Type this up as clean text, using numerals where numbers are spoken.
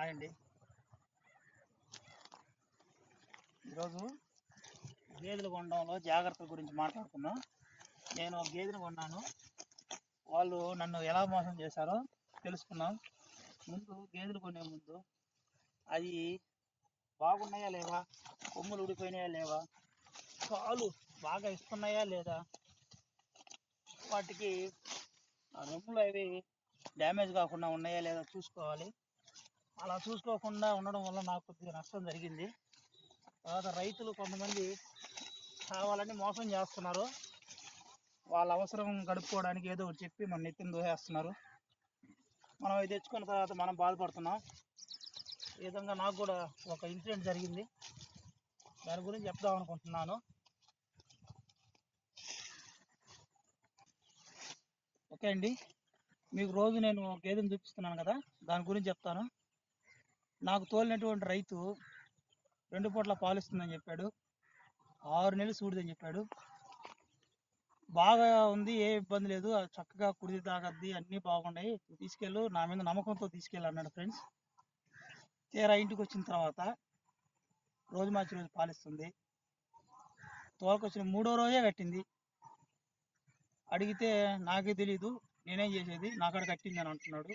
Hi అండి. ఈరోజు గేదెలు కొనడంలో జాగ్రత్తల గురించి మాట్లాడుకుందాం. నేను ఒక గేదెను కొన్నాను. వాళ్ళు నన్ను ఎలా మోసం చేశారో తెలుసుకున్నాం. ముందు గేదెలు కొనే ముందు అది బాగున్నాయా లేవా, కొమ్ములు ఊడిపోయినాయా లేవా, పాలు బాగా ఇస్తున్నాయా లేదా, వాటికి రొమ్ములు అవి డ్యామేజ్ కాకుండా ఉన్నాయా లేదా చూసుకోవాలి. అలా చూసుకోకుండా ఉండడం వల్ల నాకు కొద్దిగా నష్టం జరిగింది. తర్వాత రైతులు కొంతమంది కావాలని మోసం చేస్తున్నారు. వాళ్ళ అవసరం గడుపుకోవడానికి ఏదో ఒకటి చెప్పి మన నెత్తిని దోసేస్తున్నారు. మనం అవి తెచ్చుకున్న తర్వాత మనం బాధపడుతున్నాం. ఈ విధంగా నాకు కూడా ఒక ఇన్సిడెంట్ జరిగింది. దాని గురించి చెప్దాం అనుకుంటున్నాను. ఓకే అండి, మీకు రోజు నేను గేదెని చూపిస్తున్నాను కదా, దాని గురించి చెప్తాను. నాకు తోలినటువంటి రైతు 2 పూట్ల పాలిస్తుందని చెప్పాడు, 6 నెలలు సూడిదని చెప్పాడు. బాగా ఉంది, ఏ ఇబ్బంది లేదు, అది చక్కగా కుడిది తాగద్ది, అన్నీ బాగున్నాయి, తీసుకెళ్ళు, నా మీద నమ్మకంతో తీసుకెళ్ళి అన్నాడు ఫ్రెండ్స్. తీరా ఇంటికి వచ్చిన తర్వాత రోజు మార్చి రోజు పాలిస్తుంది. తోలుకొచ్చిన 3వ రోజే కట్టింది. అడిగితే నాకే తెలీదు, నేనేం చేసేది, నాకాడ కట్టింది అని అంటున్నాడు.